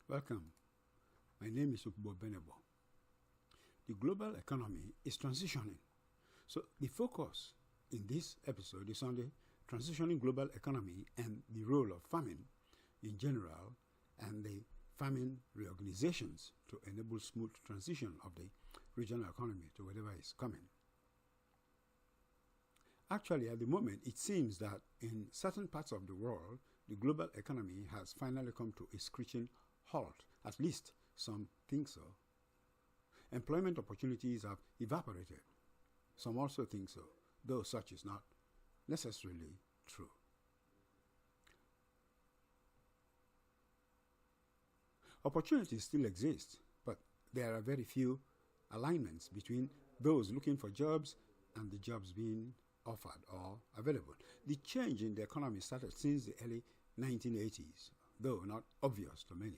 Welcome. My name is Opubo. The global economy is transitioning. So the focus in this episode is on the transitioning global economy and the role of farming in general and the farming reorganizations to enable smooth transition of the regional economy to whatever is coming. Actually, at the moment, it seems that in certain parts of the world, the global economy has finally come to a screeching halt. At least some think so. Employment opportunities have evaporated. Some also think so, though such is not necessarily true. Opportunities still exist, but there are very few alignments between those looking for jobs and the jobs being offered or available. The change in the economy started since the early 1980s, though not obvious to many.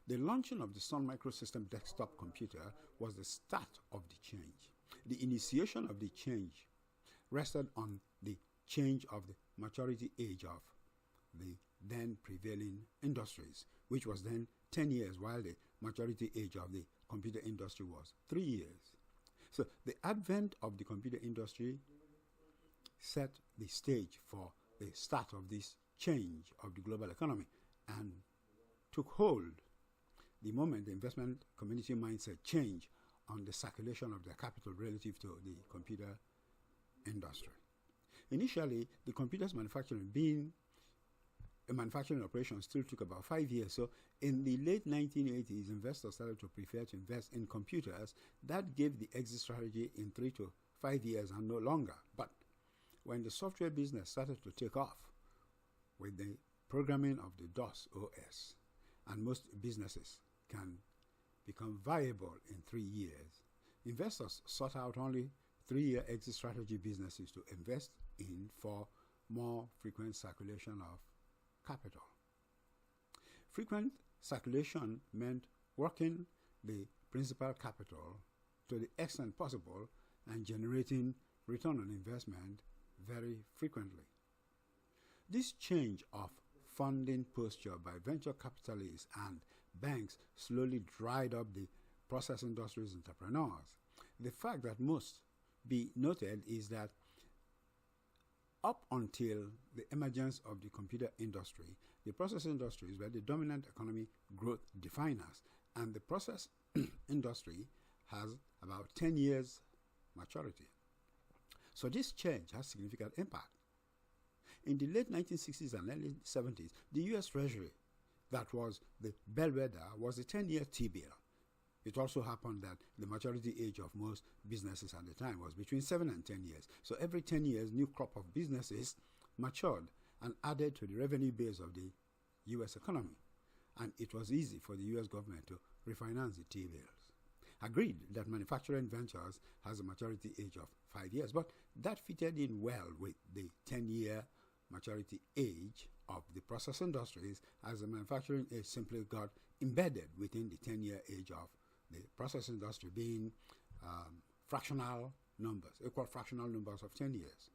The launching of the Sun Microsystem desktop computer was the start of the change. The initiation of the change rested on the change of the maturity age of the then prevailing industries, which was then 10 years, while the maturity age of the computer industry was 3 years. So the advent of the computer industry set the stage for the start of this change of the global economy and took hold the moment the investment community mindset changed on the circulation of their capital relative to the computer industry. Initially, the computers manufacturing being a manufacturing operation still took about 5 years. So in the late 1980s, investors started to prefer to invest in computers. That gave the exit strategy in 3 to 5 years and no longer. But when the software business started to take off with the programming of the DOS OS, and most businesses can become viable in 3 years, investors sought out only 3-year exit strategy businesses to invest in for more frequent circulation of capital. Frequent circulation meant working the principal capital to the extent possible and generating return on investment very frequently. This change of funding posture by venture capitalists and banks slowly dried up the process industry's entrepreneurs. The fact that must be noted is that up until the emergence of the computer industry, the process industries were the dominant economic growth definers, and the process industry has about 10 years maturity. So this change has significant impact. In the late 1960s and early 70s, the U.S. Treasury, that was the bellwether, was a 10-year T-bill. It also happened that the maturity age of most businesses at the time was between 7 and 10 years. So every 10 years, new crop of businesses matured and added to the revenue base of the U.S. economy. And it was easy for the U.S. government to refinance the T-bills. Agreed that manufacturing ventures has a maturity age of 5 years, but that fitted in well with the 10-year maturity age of the process industries, as the manufacturing age simply got embedded within the 10-year age of the process industry, being fractional numbers, equal fractional numbers of 10 years.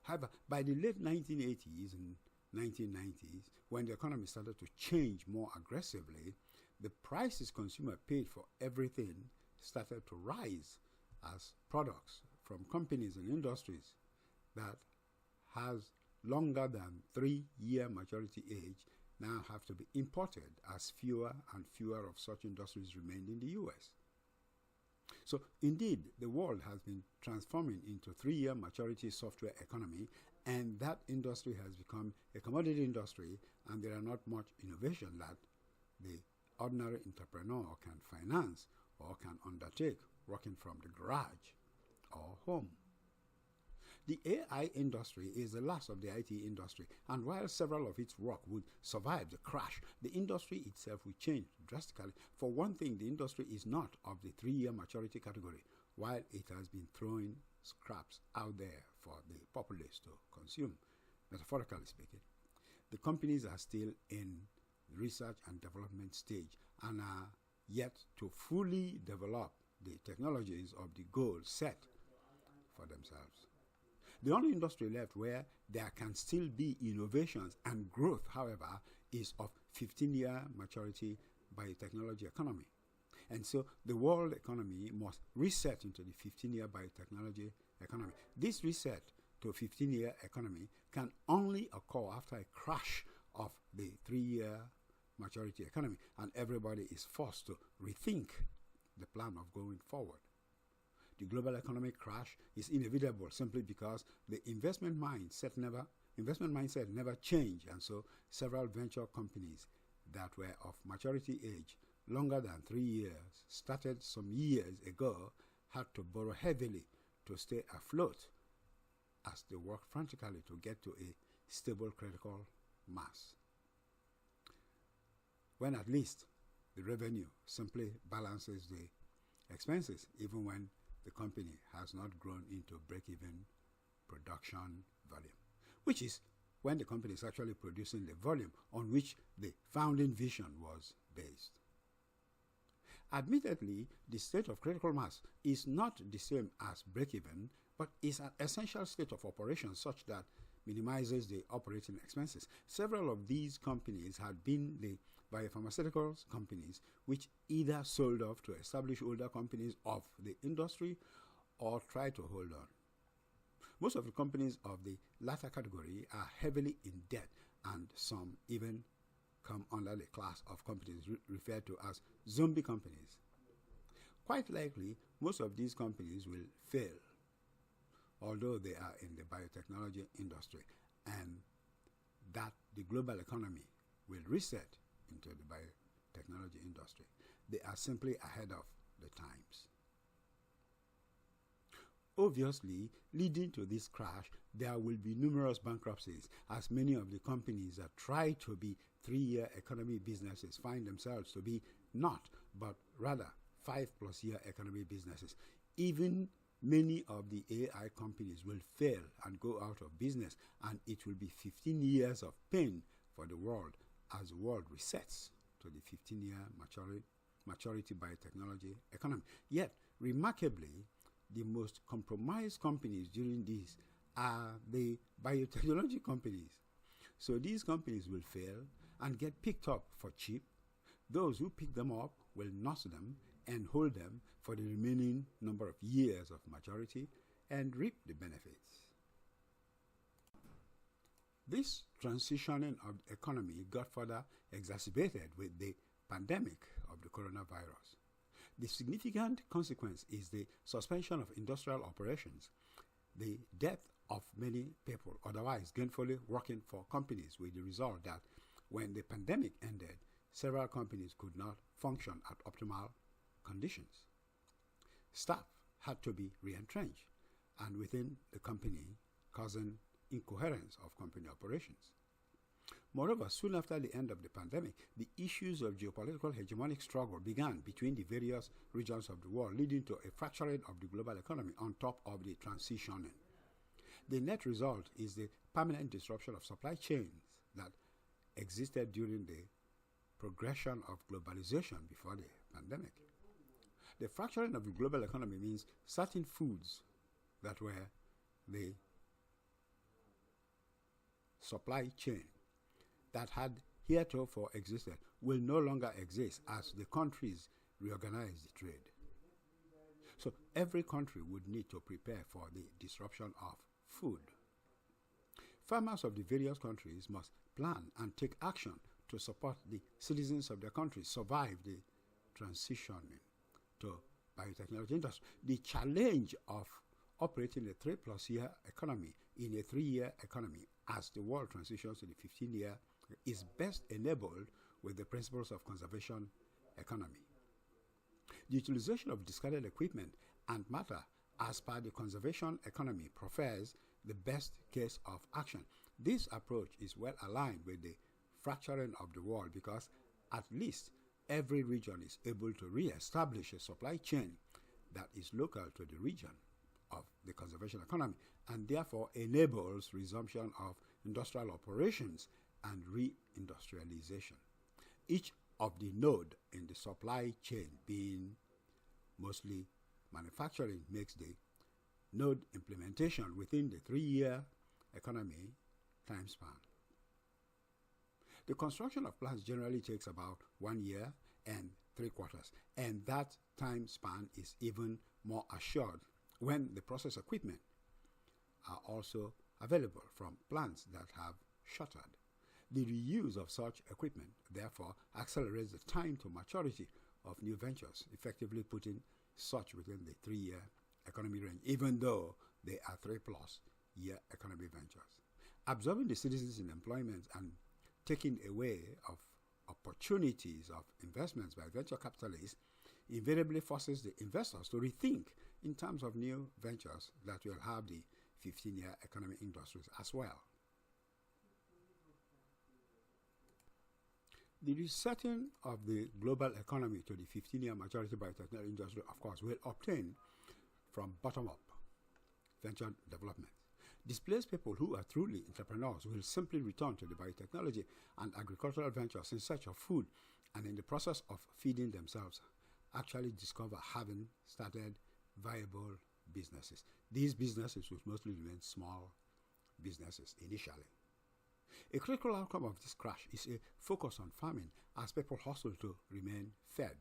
However, by the late 1980s and 1990s, when the economy started to change more aggressively, the prices consumers paid for everything started to rise as products from companies and industries that has longer than 3-year maturity age now have to be imported, as fewer and fewer of such industries remained in the U.S. So indeed, the world has been transforming into 3-year maturity software economy, and that industry has become a commodity industry, and there are not much innovation that the ordinary entrepreneur can finance or can undertake working from the garage or home. The AI industry is the last of the IT industry, and while several of its work would survive the crash, the industry itself will change drastically. For one thing, the industry is not of the 3-year maturity category, while it has been throwing scraps out there for the populace to consume, metaphorically speaking. The companies are still in research and development stage and are yet to fully develop the technologies of the goals set for themselves. The only industry left where there can still be innovations and growth, however, is of 15-year maturity biotechnology economy. And so the world economy must reset into the 15-year biotechnology economy. This reset to a 15-year economy can only occur after a crash of the 3-year maturity economy, and everybody is forced to rethink the plan of going forward. The global economic crash is inevitable simply because the investment mindset never changed, and so several venture companies that were of maturity age longer than 3 years, started some years ago, had to borrow heavily to stay afloat as they worked frantically to get to a stable critical mass, when at least the revenue simply balances the expenses, even when the company has not grown into break-even production volume, which is when the company is actually producing the volume on which the founding vision was based. Admittedly, the state of critical mass is not the same as break-even, but is an essential state of operation such that minimizes the operating expenses. Several of these companies had been the biopharmaceuticals companies which either sold off to established older companies of the industry or tried to hold on. Most of the companies of the latter category are heavily in debt, and some even come under the class of companies referred to as zombie companies. Quite likely, most of these companies will fail, although they are in the biotechnology industry, and that the global economy will reset into the biotechnology industry. They are simply ahead of the times. Obviously, leading to this crash, there will be numerous bankruptcies, as many of the companies that try to be 3-year economy businesses find themselves to be not, but rather 5+ year economy businesses. Even many of the AI companies will fail and go out of business, and it will be 15 years of pain for the world as the world resets to the 15-year maturity biotechnology economy. Yet, remarkably, the most compromised companies during this are the biotechnology companies. So these companies will fail and get picked up for cheap. Those who pick them up will nurse them and hold them for the remaining number of years of maturity and reap the benefits. This transitioning of the economy got further exacerbated with the pandemic of the coronavirus. The significant consequence is the suspension of industrial operations, the death of many people otherwise gainfully working for companies, with the result that when the pandemic ended, several companies could not function at optimal conditions. Staff had to be re-entrenched and within the company, causing incoherence of company operations. Moreover, soon after the end of the pandemic, the issues of geopolitical hegemonic struggle began between the various regions of the world, leading to a fracturing of the global economy on top of the transitioning. The net result is the permanent disruption of supply chains that existed during the progression of globalization before the pandemic. The fracturing of the global economy means certain foods that were the supply chain that had heretofore existed will no longer exist as the countries reorganize the trade. So every country would need to prepare for the disruption of food. Farmers of the various countries must plan and take action to support the citizens of their countries survive the transitioning to biotechnology industry. The challenge of operating a 3+ year economy in a 3-year economy as the world transitions to the 15-year is best enabled with the principles of conservation economy. The utilization of discarded equipment and matter as per the conservation economy prefers the best case of action. This approach is well aligned with the fracturing of the world because at least every region is able to re-establish a supply chain that is local to the region of the conservation economy and therefore enables resumption of industrial operations and re-industrialization. Each of the node in the supply chain being mostly manufacturing makes the node implementation within the 3-year economy time span. The construction of plants generally takes about 1 year, and 3/4. And that time span is even more assured when the process equipment are also available from plants that have shuttered. The reuse of such equipment, therefore, accelerates the time to maturity of new ventures, effectively putting such within the 3-year economy range, even though they are 3+ year economy ventures. Absorbing the citizens in employment and taking away of opportunities of investments by venture capitalists invariably forces the investors to rethink in terms of new ventures that will have the 15-year economy industries as well. The resetting of the global economy to the 15-year maturity biotechnology industry, of course, will obtain from bottom-up venture development. Displaced people who are truly entrepreneurs will simply return to the biotechnology and agricultural ventures in search of food, and in the process of feeding themselves, actually discover having started viable businesses. These businesses will mostly remain small businesses initially. A critical outcome of this crash is a focus on farming as people hustle to remain fed.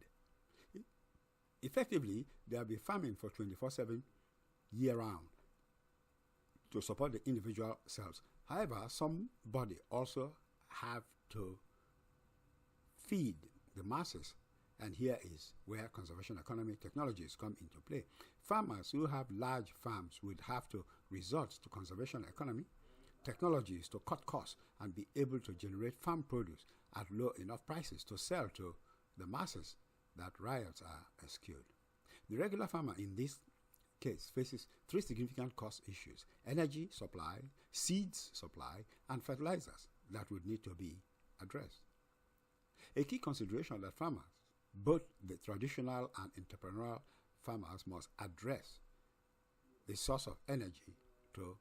Effectively, there will be farming for 24/7 year-round to support the individual selves. However, somebody also have to feed the masses, and here is where conservation economy technologies come into play. Farmers who have large farms would have to resort to conservation economy technologies to cut costs and be able to generate farm produce at low enough prices to sell to the masses that riots are eschewed. The regular farmer in this case faces 3 significant cost issues: energy supply, seeds supply, and fertilizers that would need to be addressed. A key consideration that farmers, both the traditional and entrepreneurial farmers, must address the source of energy to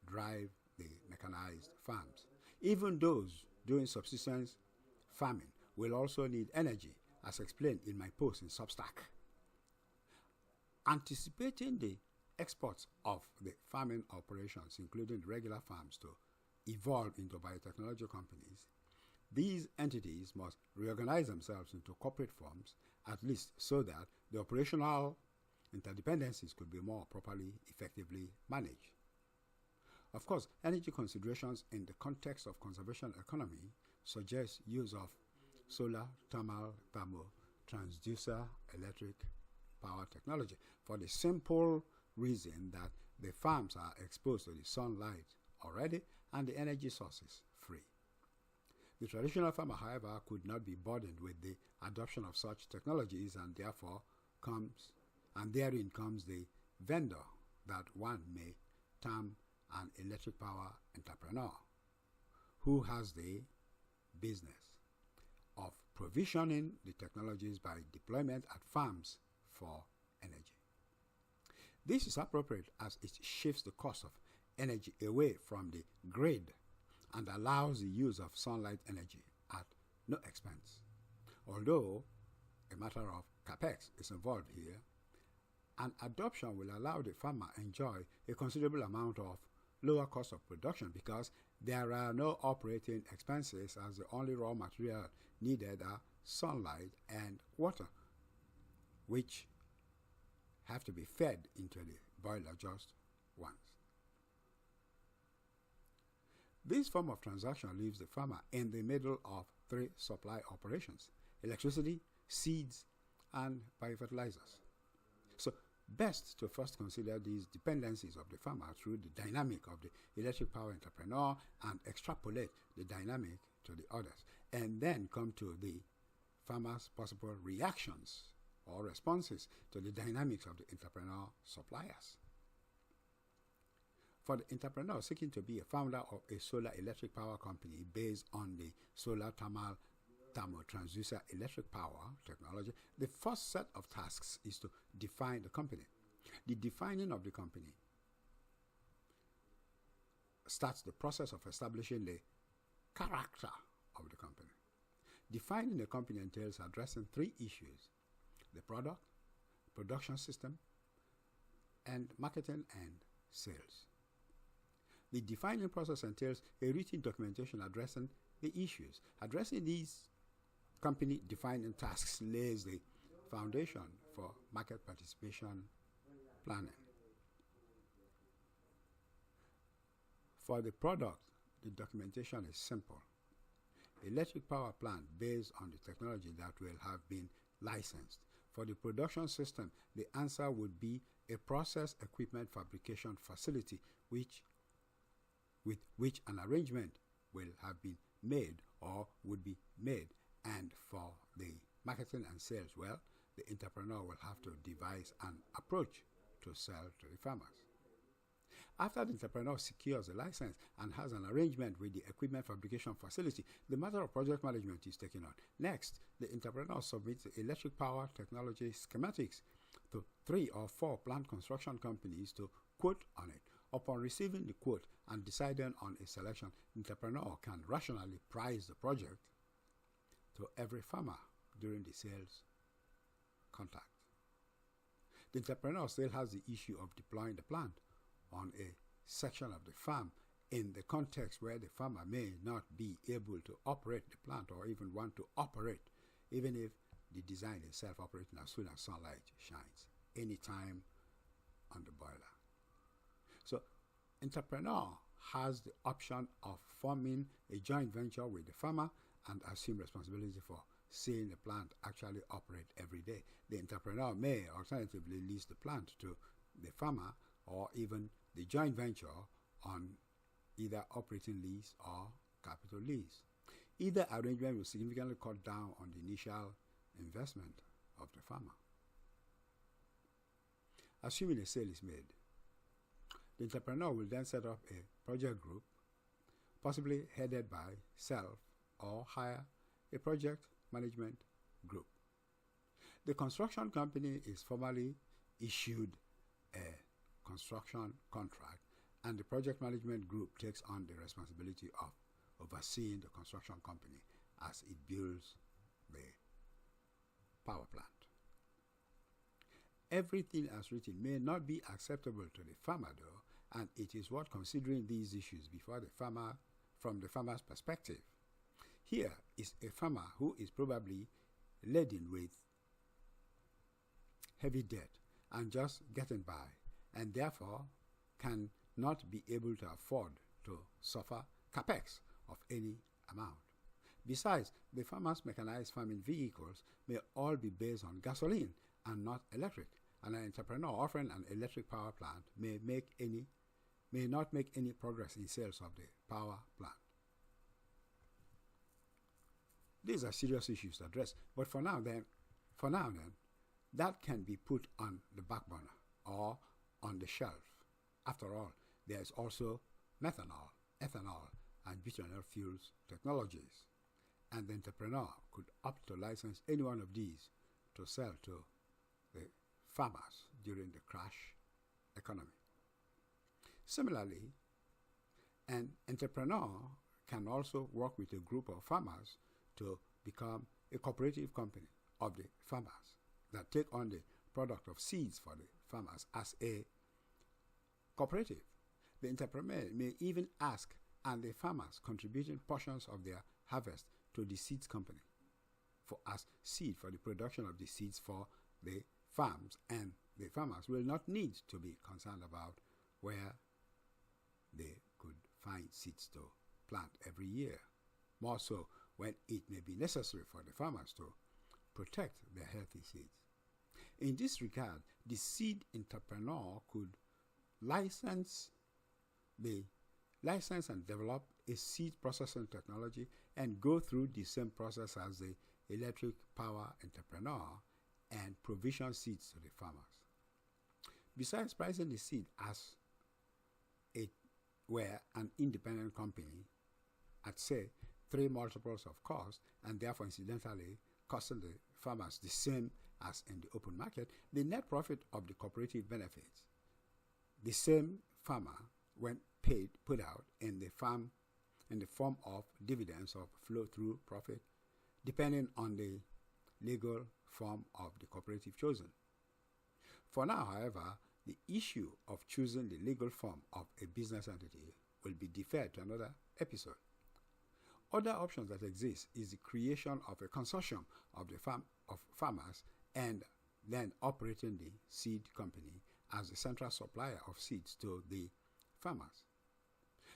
drive the mechanized farms. Even those doing subsistence farming will also need energy, as explained in my post in Substack. Anticipating the exports of the farming operations, including regular farms, to evolve into biotechnology companies, these entities must reorganize themselves into corporate forms, at least so that the operational interdependencies could be more properly, effectively managed. Of course, energy considerations in the context of conservation economy suggest use of solar, thermal, transducer, electric power technology, for the simple reason that the farms are exposed to the sunlight already and the energy source is free. The traditional farmer, however, could not be burdened with the adoption of such technologies, and therein comes the vendor that one may term an electric power entrepreneur, who has the business of provisioning the technologies by deployment at farms for energy. This is appropriate as it shifts the cost of energy away from the grid and allows the use of sunlight energy at no expense. Although a matter of capex is involved here, an adoption will allow the farmer enjoy a considerable amount of lower cost of production because there are no operating expenses, as the only raw material needed are sunlight and water, which have to be fed into the boiler just once. This form of transaction leaves the farmer in the middle of 3 supply operations: electricity, seeds, and biofertilizers. So, best to first consider these dependencies of the farmer through the dynamic of the electric power entrepreneur and extrapolate the dynamic to the others, and then come to the farmer's possible reactions or responses to the dynamics of the entrepreneur suppliers. For the entrepreneur seeking to be a founder of a solar electric power company based on the solar thermal transducer electric power technology, the first set of tasks is to define the company. The defining of the company starts the process of establishing the character of the company. Defining the company entails addressing 3 issues: the product, production system, and marketing and sales. The defining process entails a written documentation addressing the issues. Addressing these company defining tasks lays the foundation for market participation planning. For the product, the documentation is simple. Electric power plant based on the technology that will have been licensed. For the production system, the answer would be a process equipment fabrication facility with which an arrangement will have been made or would be made. And for the marketing and sales, well, the entrepreneur will have to devise an approach to sell to the farmers. After the entrepreneur secures a license and has an arrangement with the equipment fabrication facility, the matter of project management is taken on. Next, the entrepreneur submits the electric power technology schematics to 3 or 4 plant construction companies to quote on it. Upon receiving the quote and deciding on a selection, the entrepreneur can rationally price the project to every farmer during the sales contract. The entrepreneur still has the issue of deploying the plant on a section of the farm in the context where the farmer may not be able to operate the plant or even want to operate, even if the design is self-operating as soon as sunlight shines, anytime on the boiler. So, entrepreneur has the option of forming a joint venture with the farmer and assume responsibility for seeing the plant actually operate every day. The entrepreneur may alternatively lease the plant to the farmer or even the joint venture on either operating lease or capital lease. Either arrangement will significantly cut down on the initial investment of the farmer. Assuming a sale is made, the entrepreneur will then set up a project group, possibly headed by self, or hire a project management group. The construction company is formally issued a construction contract, and the project management group takes on the responsibility of overseeing the construction company as it builds the power plant. Everything as written may not be acceptable to the farmer, though, and it is worth considering these issues before the farmer, from the farmer's perspective. Here is a farmer who is probably laden with heavy debt and just getting by, and therefore can not be able to afford to suffer capex of any amount. Besides, the farmer's mechanized farming vehicles may all be based on gasoline and not electric, and an entrepreneur offering an electric power plant may not make any progress in sales of the power plant. These are serious issues to address, but for now then, that can be put on the back burner or on the shelf. After all, there is also methanol, ethanol, and butanol fuels technologies, and the entrepreneur could opt to license any one of these to sell to the farmers during the crash economy. Similarly, an entrepreneur can also work with a group of farmers to become a cooperative company of the farmers that take on the product of seeds for the farmers as a cooperative. The entrepreneur may even ask and the farmers contributing portions of their harvest to the seeds company as seed for the production of the seeds for the farms, and the farmers will not need to be concerned about where they could find seeds to plant every year, more so when it may be necessary for the farmers to protect their healthy seeds. In this regard, the seed entrepreneur could license and develop a seed processing technology and go through the same process as the electric power entrepreneur and provision seeds to the farmers. Besides pricing the seed as it were an independent company at, say, 3 multiples of cost, and therefore incidentally costing the farmers the same as in the open market, the net profit of the cooperative benefits the same farmer when put out in the form of dividends of flow-through profit, depending on the legal form of the cooperative chosen. For now, however, the issue of choosing the legal form of a business entity will be deferred to another episode. Other options that exist is the creation of a consortium of farmers and then operating the seed company as the central supplier of seeds to the farmers.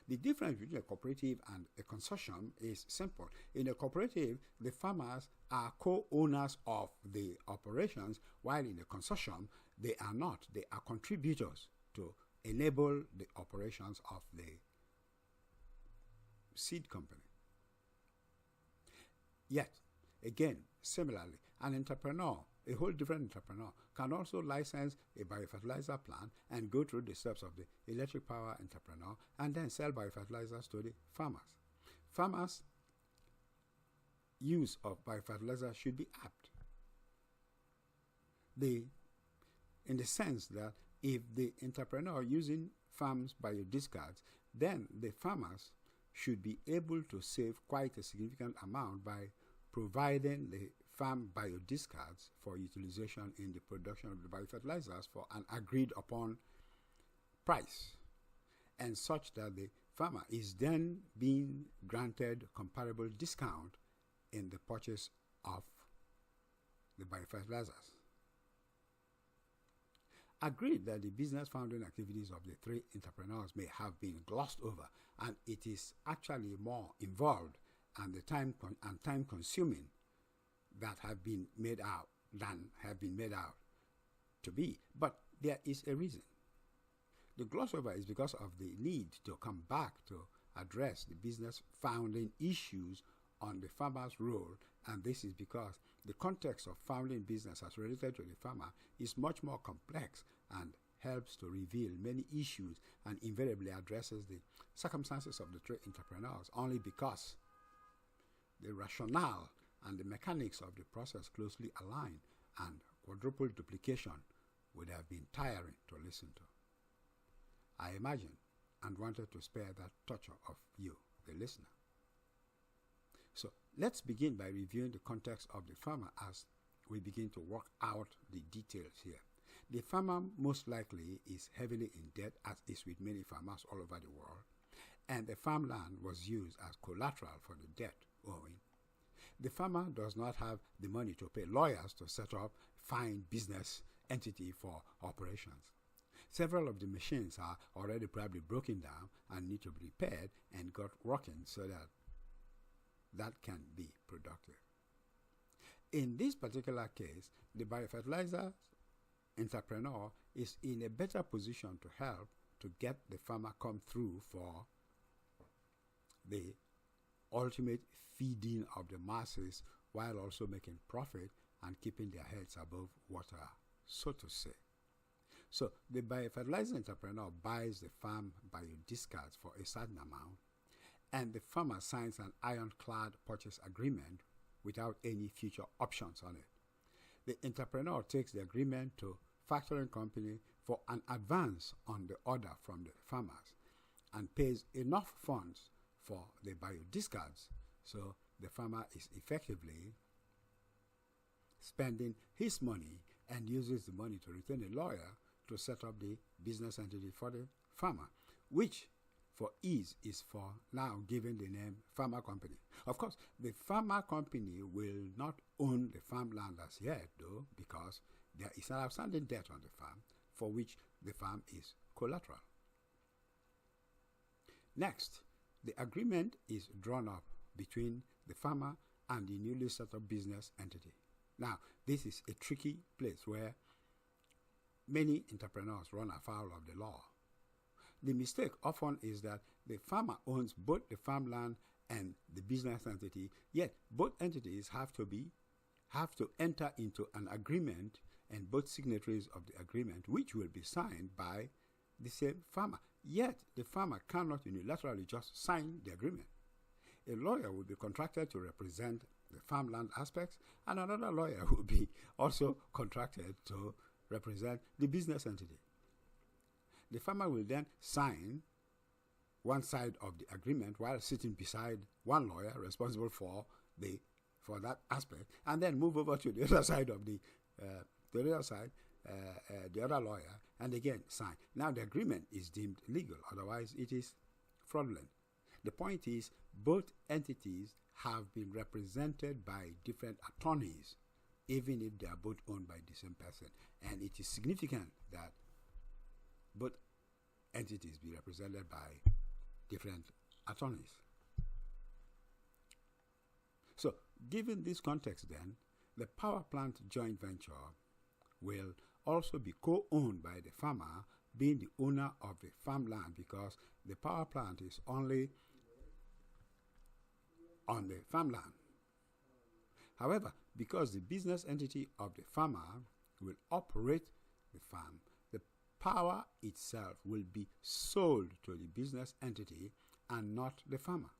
The difference between a cooperative and a consortium is simple. In a cooperative, the farmers are co-owners of the operations, while in a consortium, they are not. They are contributors to enable the operations of the seed company. Yet, again, similarly, an entrepreneur, a whole different entrepreneur, can also license a biofertilizer plant and go through the steps of the electric power entrepreneur and then sell biofertilizers to the farmers. Farmers' use of biofertilizer should be apt. In the sense that if the entrepreneur using farms biodiscards, then the farmers should be able to save quite a significant amount by providing the farm biodiscards for utilization in the production of the biofertilizers for an agreed upon price, and such that the farmer is then being granted comparable discount in the purchase of the biofertilizers. Agreed that the business founding activities of the three entrepreneurs may have been glossed over, and it is actually more involved and time consuming that have been made out than have been made out to be. But there is a reason. The gloss over is because of the need to come back to address the business founding issues on the farmer's role, and this is because the context of founding business as related to the farmer is much more complex and helps to reveal many issues and invariably addresses the circumstances of the three entrepreneurs only because the rationale and the mechanics of the process closely align, and quadruple duplication would have been tiring to listen to. I imagine and wanted to spare that torture of you, the listener. So let's begin by reviewing the context of the farmer as we begin to work out the details here. The farmer most likely is heavily in debt, as is with many farmers all over the world, and the farmland was used as collateral for the debt owing. The farmer does not have the money to pay lawyers to set up fine business entity for operations. Several of the machines are already probably broken down and need to be repaired and got working so that can be productive. In this particular case, the biofertilizer entrepreneur is in a better position to help to get the farmer come through for the ultimate feeding of the masses while also making profit and keeping their heads above water, so to say. So the biofertilizer entrepreneur buys the farm biodiscards for a certain amount, and the farmer signs an ironclad purchase agreement without any future options on it. The entrepreneur takes the agreement to factoring company for an advance on the order from the farmers and pays enough funds for the biodiscards, so the farmer is effectively spending his money and uses the money to retain a lawyer to set up the business entity for the farmer, which for ease is for now given the name farmer company. Of course, the farmer company will not own the farmland as yet, though, because there is an outstanding debt on the farm for which the farm is collateral. Next, the agreement is drawn up between the farmer and the newly set up business entity. Now, this is a tricky place where many entrepreneurs run afoul of the law. The mistake often is that the farmer owns both the farmland and the business entity, yet both entities have to enter into an agreement, and both signatories of the agreement, which will be signed by the same farmer. Yet the farmer cannot unilaterally just sign the agreement. A lawyer will be contracted to represent the farmland aspects, and another lawyer will be also contracted to represent the business entity. The farmer will then sign one side of the agreement while sitting beside one lawyer responsible for that aspect, and then move over to the other side of the other lawyer, and again sign. Now the agreement is deemed legal, otherwise it is fraudulent. The point is, both entities have been represented by different attorneys, even if they are both owned by the same person. And it is significant that both entities be represented by different attorneys. So, given this context then, the power plant joint venture will also be co-owned by the farmer, being the owner of the farmland, because the power plant is only on the farmland. However, because the business entity of the farmer will operate the farm, the power itself will be sold to the business entity and not the farmer.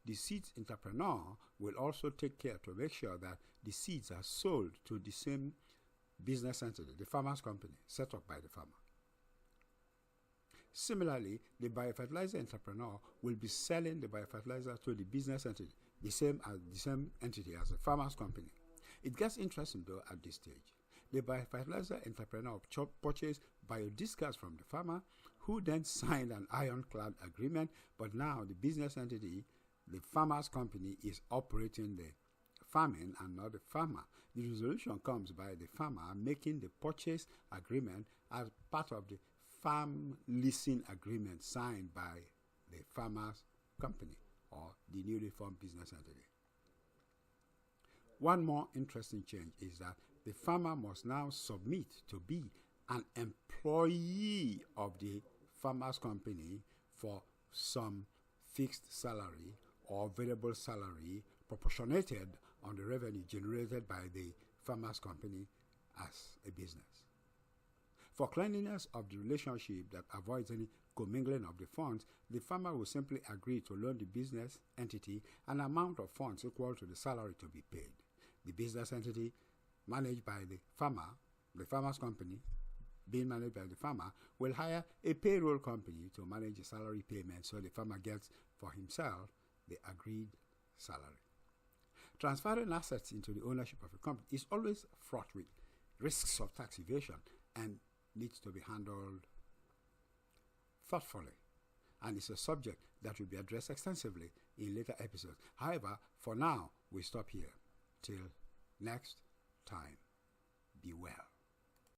The seeds entrepreneur will also take care to make sure that the seeds are sold to the same business entity, the farmer's company, set up by the farmer. Similarly, the biofertilizer entrepreneur will be selling the biofertilizer to the business entity, the same entity as the farmer's company. It gets interesting though at this stage. The biofertilizer entrepreneur purchased biodiscards from the farmer, who then signed an ironclad agreement, but now the business entity, the farmer's company, is operating the farming and not the farmer. The resolution comes by the farmer making the purchase agreement as part of the farm leasing agreement signed by the farmer's company or the newly formed business entity. One more interesting change is that the farmer must now submit to be an employee of the farmer's company for some fixed salary or variable salary proportionated on the revenue generated by the farmer's company as a business. For cleanliness of the relationship that avoids any commingling of the funds, the farmer will simply agree to loan the business entity an amount of funds equal to the salary to be paid. The business entity, managed by the farmer's company, being managed by the farmer, will hire a payroll company to manage the salary payment so the farmer gets for himself the agreed salary. Transferring assets into the ownership of a company is always fraught with risks of tax evasion and needs to be handled thoughtfully. And it's a subject that will be addressed extensively in later episodes. However, for now, we stop here. Till next time, be well.